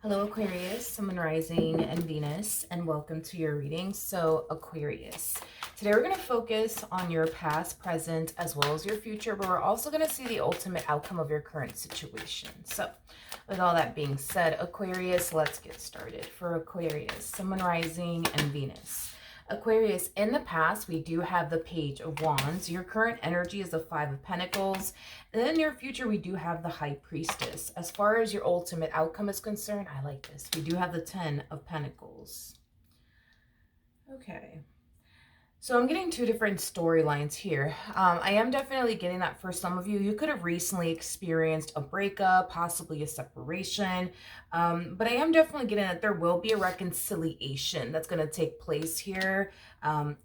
Hello Aquarius, Sun, Moon, Rising, and Venus, and welcome to your reading. So Aquarius, today we're going to focus on your past, present, as well as your future, but we're also going to see the ultimate outcome of your current situation. So with all that being said, Aquarius, let's get started. For Aquarius, Sun, Moon, Rising, and Venus. Aquarius, in the past, we do have the Page of Wands. Your current energy is the Five of Pentacles. And in the near future, we do have the High Priestess. As far as your ultimate outcome is concerned, I like this. We do have the Ten of Pentacles. Okay. So I'm getting two different storylines here. I am definitely getting that for some of you. You could have recently experienced a breakup, possibly a separation. But I am definitely getting that there will be a reconciliation that's going to take place here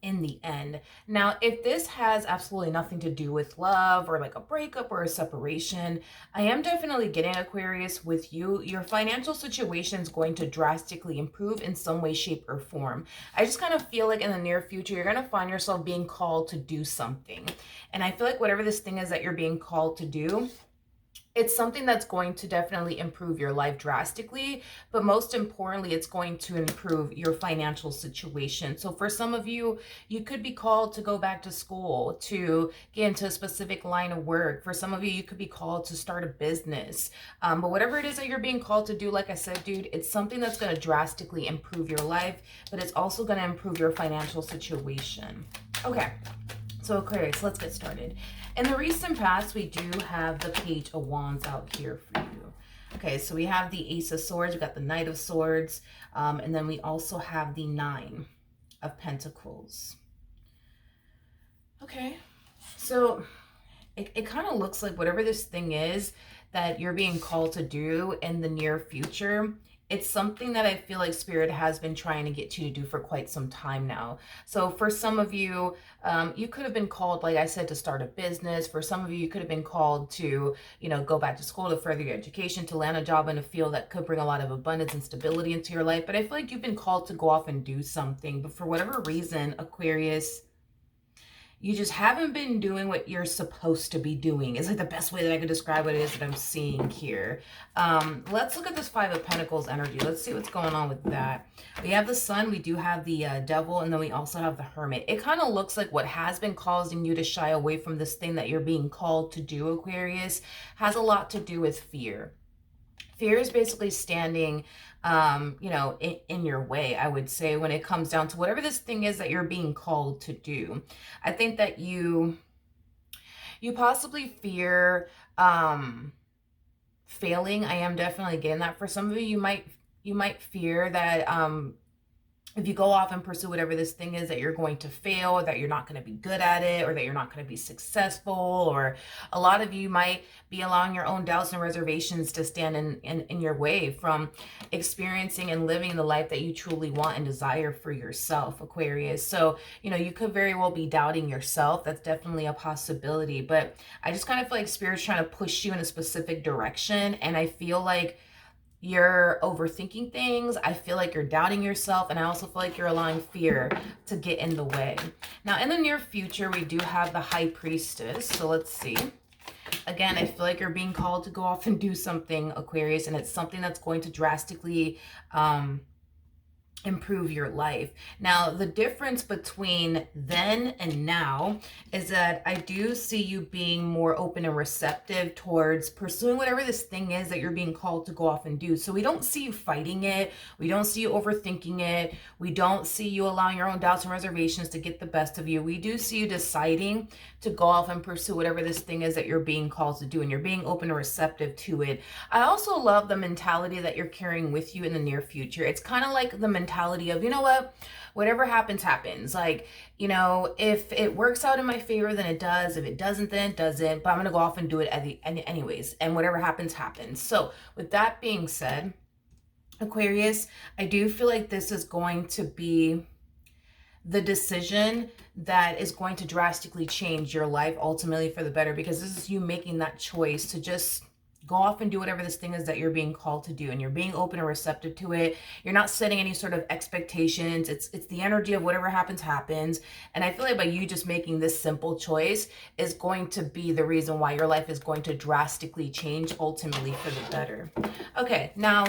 in the end. Now, if this has absolutely nothing to do with love or like a breakup or a separation, I am definitely getting, Aquarius, with you. Your financial situation is going to drastically improve in some way, shape, or form. I just kind of feel like in the near future, you're going to find yourself being called to do something. And I feel like whatever this thing is that you're being called to do, it's something that's going to definitely improve your life drastically, but most importantly, it's going to improve your financial situation. So for some of you, you could be called to go back to school, to get into a specific line of work. For some of you, you could be called to start a business. But whatever it is that you're being called to do, like I said, dude, it's something that's going to drastically improve your life, but it's also going to improve your financial situation. Okay. So Aquarius, let's get started. In the recent past, we do have the Page of Wands out here for you. Okay, so we have the Ace of Swords, we got the Knight of Swords, and then we also have the Nine of Pentacles. Okay, so it kind of looks like whatever this thing is that you're being called to do in the near future, it's something that I feel like Spirit has been trying to get you to do for quite some time now. So for some of you, you could have been called, like I said, to start a business. For some of you, you could have been called to, go back to school, to further your education, to land a job in a field that could bring a lot of abundance and stability into your life. But I feel like you've been called to go off and do something. But for whatever reason, Aquarius, you just haven't been doing what you're supposed to be doing. It's like the best way that I could describe what it is that I'm seeing here. Let's look at this Five of Pentacles energy. Let's see what's going on with that. We have the Sun, we do have the Devil, and then we also have the Hermit. It kind of looks like what has been causing you to shy away from this thing that you're being called to do, Aquarius, has a lot to do with fear. Fear is basically standing, in your way, I would say, when it comes down to whatever this thing is that you're being called to do. I think that you possibly fear failing. I am definitely getting that. For some of you, you might fear that if you go off and pursue whatever this thing is, that you're going to fail, or that you're not going to be good at it, or that you're not going to be successful. Or a lot of you might be allowing your own doubts and reservations to stand in your way from experiencing and living the life that you truly want and desire for yourself, Aquarius. So, you could very well be doubting yourself. That's definitely a possibility. But I just kind of feel like Spirit's trying to push you in a specific direction. And I feel like you're overthinking things. I feel like you're doubting yourself, and I also feel like you're allowing fear to get in the way. Now, in the near future, we do have the High Priestess. So let's see. Again, I feel like you're being called to go off and do something, Aquarius, and it's something that's going to drastically improve your life. Now, the difference between then and now is that I do see you being more open and receptive towards pursuing whatever this thing is that you're being called to go off and do. So we don't see you fighting it. We don't see you overthinking it. We don't see you allowing your own doubts and reservations to get the best of you. We do see you deciding to go off and pursue whatever this thing is that you're being called to do, and you're being open and receptive to it. I also love the mentality that you're carrying with you in the near future. It's kind of like the mentality of, whatever happens, happens. Like, if it works out in my favor, then it does. If it doesn't, then it doesn't. But I'm going to go off and do it anyways. And whatever happens, happens. So with that being said, Aquarius, I do feel like this is going to be the decision that is going to drastically change your life ultimately for the better, because this is you making that choice to just go off and do whatever this thing is that you're being called to do, and you're being open and receptive to it. You're not setting any sort of expectations. It's the energy of whatever happens, happens. And I feel like by you just making this simple choice is going to be the reason why your life is going to drastically change ultimately for the better. Okay, now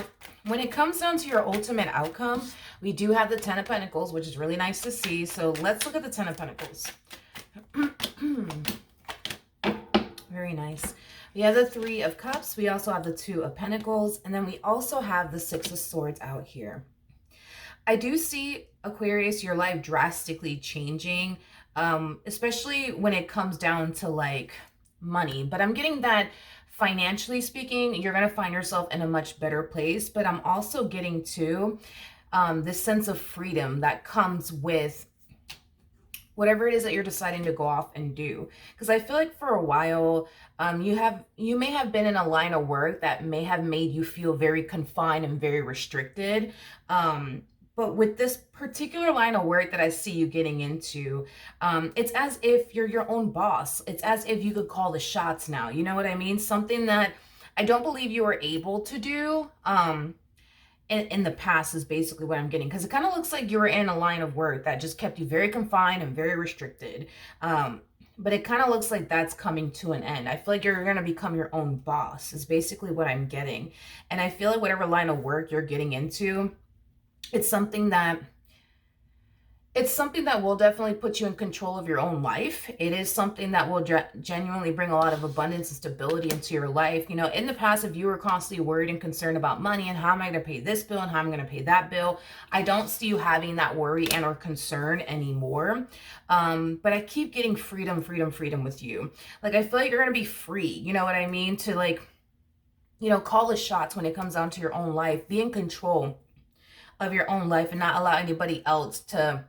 when it comes down to your ultimate outcome, we do have the Ten of Pentacles, which is really nice to see. So let's look at the Ten of Pentacles. Very nice. We have the Three of Cups. We also have the Two of Pentacles. And then we also have the Six of Swords out here. I do see, Aquarius, your life drastically changing, especially when it comes down to like money. But I'm getting that financially speaking, you're going to find yourself in a much better place. But I'm also getting to this sense of freedom that comes with whatever it is that you're deciding to go off and do. Because I feel like for a while, you may have been in a line of work that may have made you feel very confined and very restricted. But with this particular line of work that I see you getting into, it's as if you're your own boss. It's as if you could call the shots now. You know what I mean? Something that I don't believe you were able to do in the past is basically what I'm getting. Because it kind of looks like you were in a line of work that just kept you very confined and very restricted. But it kind of looks like that's coming to an end. I feel like you're going to become your own boss is basically what I'm getting. And I feel like whatever line of work you're getting into, it's something that will definitely put you in control of your own life. It is something that will genuinely bring a lot of abundance and stability into your life. You know, in the past, if you were constantly worried and concerned about money and how am I going to pay this bill and how I'm going to pay that bill, I don't see you having that worry and or concern anymore. But I keep getting freedom with you. Like, I feel like you're going to be free. You know what I mean? To like, you know, call the shots when it comes down to your own life. Be in control of your own life and not allow anybody else to,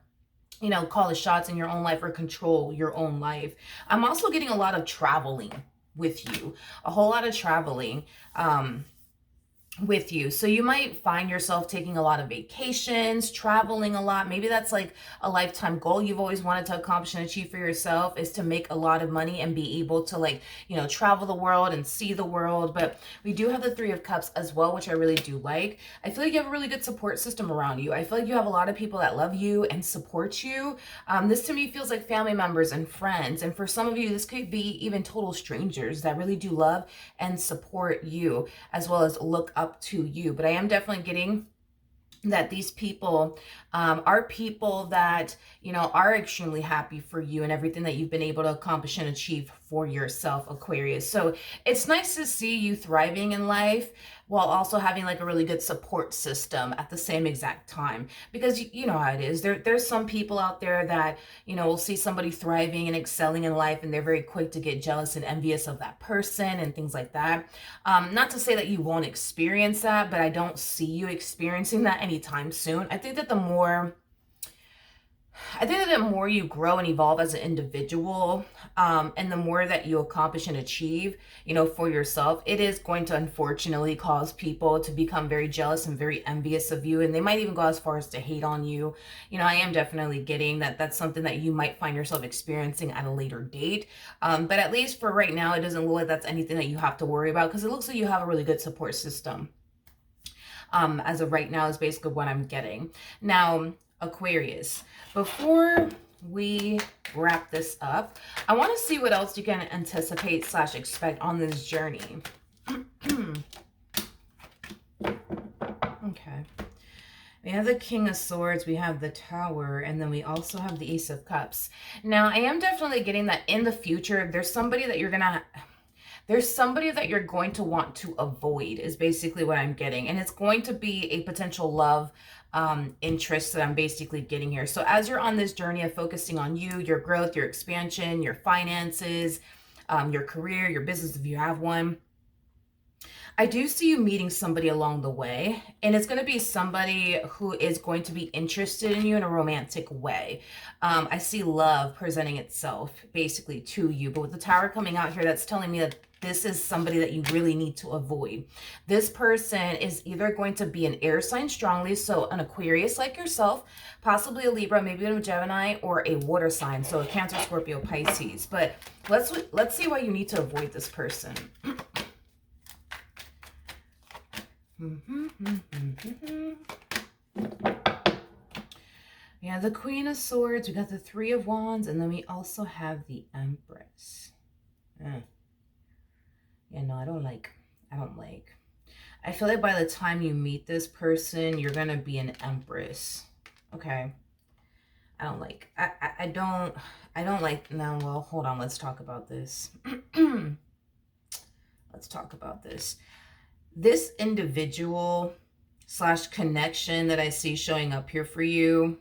you know, call the shots in your own life or control your own life. I'm also getting a lot of traveling with you, a whole lot of traveling with you. So you might find yourself taking a lot of vacations, traveling a lot. Maybe that's like a lifetime goal you've always wanted to accomplish and achieve for yourself, is to make a lot of money and be able to, like, you know, travel the world and see the world. But we do have the Three of Cups as well, which I really do like. I feel like you have a really good support system around you. I feel like you have a lot of people that love you and support you. This to me feels like family members and friends. And for some of you, this could be even total strangers that really do love and support you, as well as look up to you. But I am definitely getting that these people are people that, you know, are extremely happy for you and everything that you've been able to accomplish and achieve for yourself, Aquarius. So it's nice to see you thriving in life while also having like a really good support system at the same exact time. Because you know how it is. There's some people out there that, you know, will see somebody thriving and excelling in life and they're very quick to get jealous and envious of that person and things like that. Not to say that you won't experience that, but I don't see you experiencing that anytime soon. I think that the more you grow and evolve as an individual, and the more that you accomplish and achieve, you know, for yourself, it is going to unfortunately cause people to become very jealous and very envious of you. And they might even go as far as to hate on you. You know, I am definitely getting that that's something that you might find yourself experiencing at a later date. But at least for right now, it doesn't look like that's anything that you have to worry about, because it looks like you have a really good support system. As of right now is basically what I'm getting. Now, Aquarius, before we wrap this up, I want to see what else you can anticipate / expect on this journey. Okay. We have the King of Swords, we have the Tower, and then we also have the Ace of Cups. Now, I am definitely getting that in the future, there's somebody that you're going to want to avoid, is basically what I'm getting. And it's going to be a potential love interest that I'm basically getting here. So as you're on this journey of focusing on you, your growth, your expansion, your finances, your career, your business, if you have one, I do see you meeting somebody along the way, and it's going to be somebody who is going to be interested in you in a romantic way. I see love presenting itself basically to you, but with the Tower coming out here, that's telling me that this is somebody that you really need to avoid. This person is either going to be an air sign strongly, so an Aquarius like yourself, possibly a Libra, maybe a Gemini, or a water sign, so a Cancer, Scorpio, Pisces. But let's see why you need to avoid this person. We have the Queen of Swords, we got the Three of Wands, and then we also have the Empress. Yeah, no, I don't like. I feel like by the time you meet this person, you're going to be an empress. Okay. I don't like, I don't like, no, well, hold on. Let's talk about this. Let's talk about this. This individual slash connection that I see showing up here for you,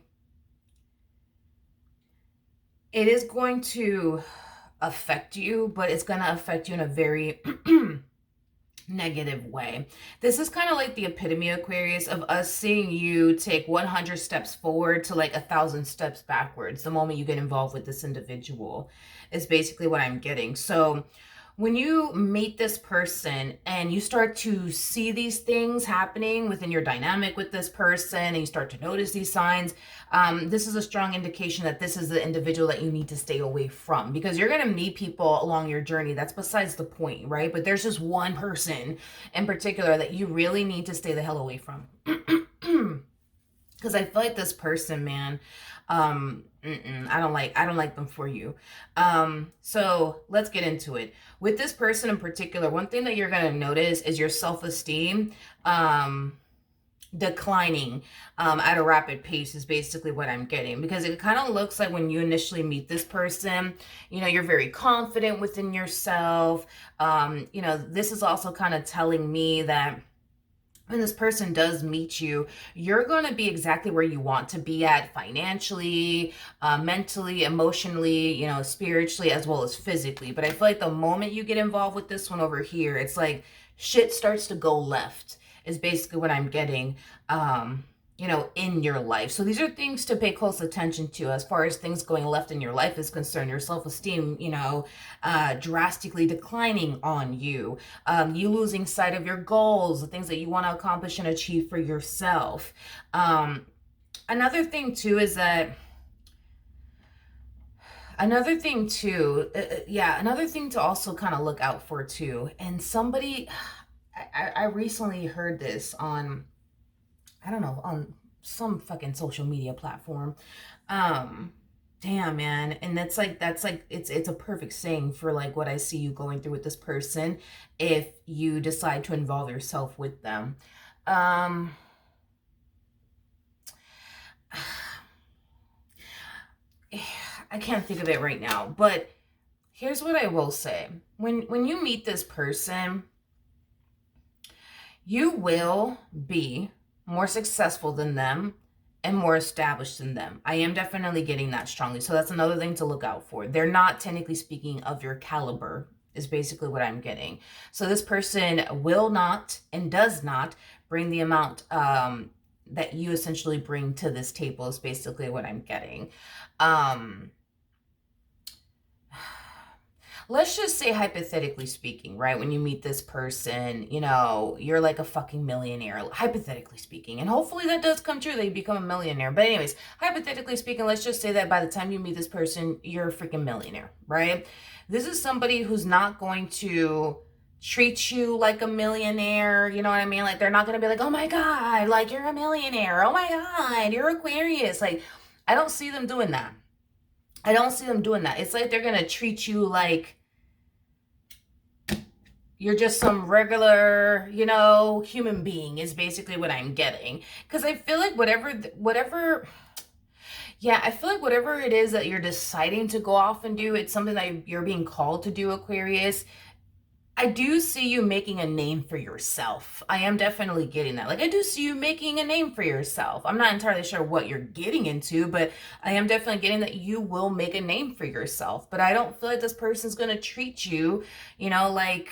it is going to affect you, but it's going to affect you in a very negative way. This is kind of like the epitome, Aquarius, of us seeing you take 100 steps forward to like 1,000 steps backwards the moment you get involved with this individual, is basically what I'm getting. So when you meet this person and you start to see these things happening within your dynamic with this person, and you start to notice these signs, this is a strong indication that this is the individual that you need to stay away from, because you're going to meet people along your journey. That's besides the point, right? But there's just one person in particular that you really need to stay the hell away from. Because I feel like this person, man, I don't like them for you. So let's get into it. With this person in particular, one thing that you're going to notice is your self-esteem, declining, at a rapid pace is basically what I'm getting, because it kind of looks like when you initially meet this person, you know, you're very confident within yourself. You know, this is also kind of telling me that when this person does meet you, you're going to be exactly where you want to be at financially, mentally, emotionally, you know, spiritually, as well as physically. But I feel like the moment you get involved with this one over here, it's like shit starts to go left, is basically what I'm getting, you know, in your life. So these are things to pay close attention to as far as things going left in your life is concerned. Your self-esteem, you know, drastically declining on you, you losing sight of your goals, the things that you want to accomplish and achieve for yourself. Another thing too is that another thing to also kind of look out for too. And somebody, I recently heard this on, I don't know, on some fucking social media platform. Damn, man. And that's like, it's a perfect saying for like what I see you going through with this person if you decide to involve yourself with them. I can't think of it right now, but here's what I will say. When you meet this person, you will be more successful than them and more established than them. I am definitely getting that strongly. So that's another thing to look out for. They're not, technically speaking, of your caliber, is basically what I'm getting. So this person will not and does not bring the amount that you essentially bring to this table, is basically what I'm getting. Let's just say, hypothetically speaking, right, when you meet this person, you know, you're like a fucking millionaire, hypothetically speaking. And hopefully that does come true, that you become a millionaire. But anyways, hypothetically speaking, let's just say that by the time you meet this person, you're a freaking millionaire, right? This is somebody who's not going to treat you like a millionaire, you know what I mean? Like, they're not going to be like, oh my God, like, you're a millionaire. Oh my God, you're Aquarius. Like, I don't see them doing that. I don't see them doing that. It's like they're going to treat you like you're just some regular, you know, human being, is basically what I'm getting. Because I feel like whatever it is that you're deciding to go off and do, it's something that you're being called to do, Aquarius. I do see you making a name for yourself. I am definitely getting that. Like, I do see you making a name for yourself. I'm not entirely sure what you're getting into, but I am definitely getting that you will make a name for yourself. But I don't feel like this person's going to treat you, you know, like,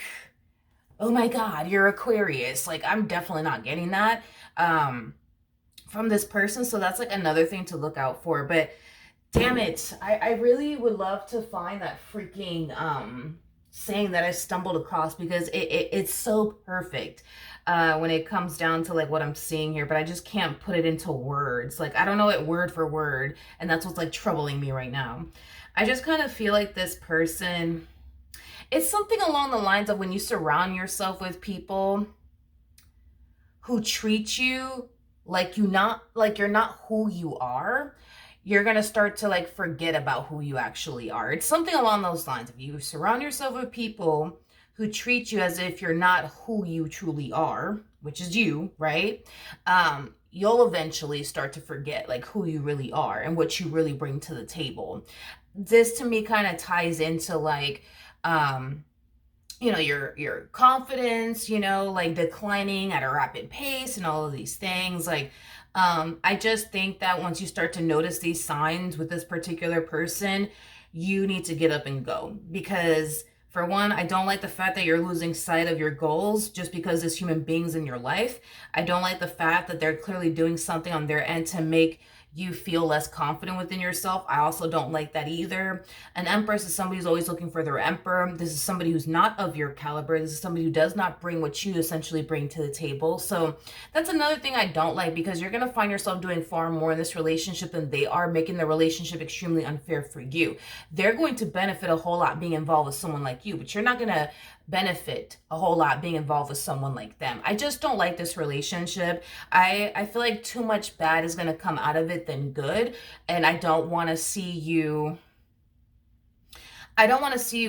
oh my God, you're Aquarius. Like, I'm definitely not getting that from this person. So that's like another thing to look out for. But damn it, I really would love to find that freaking saying that I stumbled across, because it's so perfect when it comes down to like what I'm seeing here, but I just can't put it into words. Like, I don't know it word for word, and that's what's like troubling me right now. I just kind of feel like this person, it's something along the lines of when you surround yourself with people who treat you like you're not who you are, you're going to start to like forget about who you actually are. It's something along those lines. If you surround yourself with people who treat you as if you're not who you truly are, which is you, right? You'll eventually start to forget like who you really are and what you really bring to the table. This to me kind of ties into like your confidence, like declining at a rapid pace and all of these things. Like I just think that once you start to notice these signs with this particular person, you need to get up and go. Because for one, I don't like the fact that you're losing sight of your goals just because there's human beings in your life. I don't like the fact that they're clearly doing something on their end to make you feel less confident within yourself. I also don't like that either. An empress is somebody who's always looking for their emperor. This is somebody who's not of your caliber. This is somebody who does not bring what you essentially bring to the table. So that's another thing I don't like, because you're going to find yourself doing far more in this relationship than they are, making the relationship extremely unfair for you. They're going to benefit a whole lot being involved with someone like you, but you're not going to benefit a whole lot being involved with someone like them. I just don't like this relationship. I feel like too much bad is going to come out of it than good, and I don't want to see you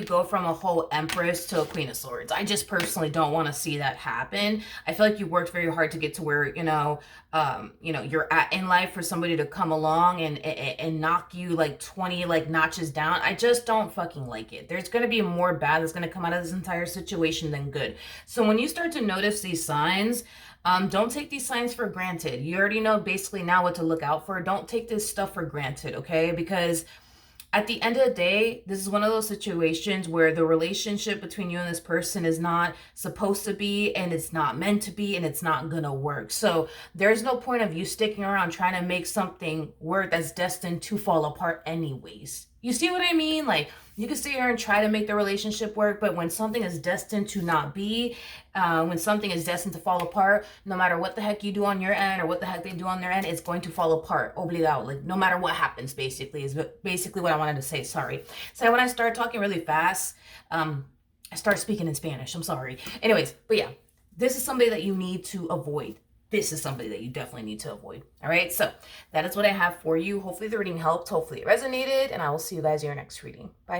go from a whole empress to a queen of swords. I just personally don't want to see that happen. I feel like you worked very hard to get to where, you're at in life, for somebody to come along and knock you like 20 like notches down. I just don't fucking like it. There's going to be more bad that's going to come out of this entire situation than good. So when you start to notice these signs, don't take these signs for granted. You already know basically now what to look out for. Don't take this stuff for granted, okay? Because at the end of the day, this is one of those situations where the relationship between you and this person is not supposed to be, and it's not meant to be, and it's not gonna work. So there's no point of you sticking around trying to make something work that's destined to fall apart anyways. You see what I mean? Like, you can sit here and try to make the relationship work, but when something is destined to not be, when something is destined to fall apart, no matter what the heck you do on your end or what the heck they do on their end, it's going to fall apart. Obligado. Like, no matter what happens, basically, is basically what I wanted to say. Sorry. So when I start talking really fast, I start speaking in Spanish. I'm sorry. Anyways, but yeah, this is somebody that you need to avoid. This is somebody that you definitely need to avoid. All right, so that is what I have for you. Hopefully the reading helped. Hopefully it resonated, and I will see you guys in your next reading. Bye.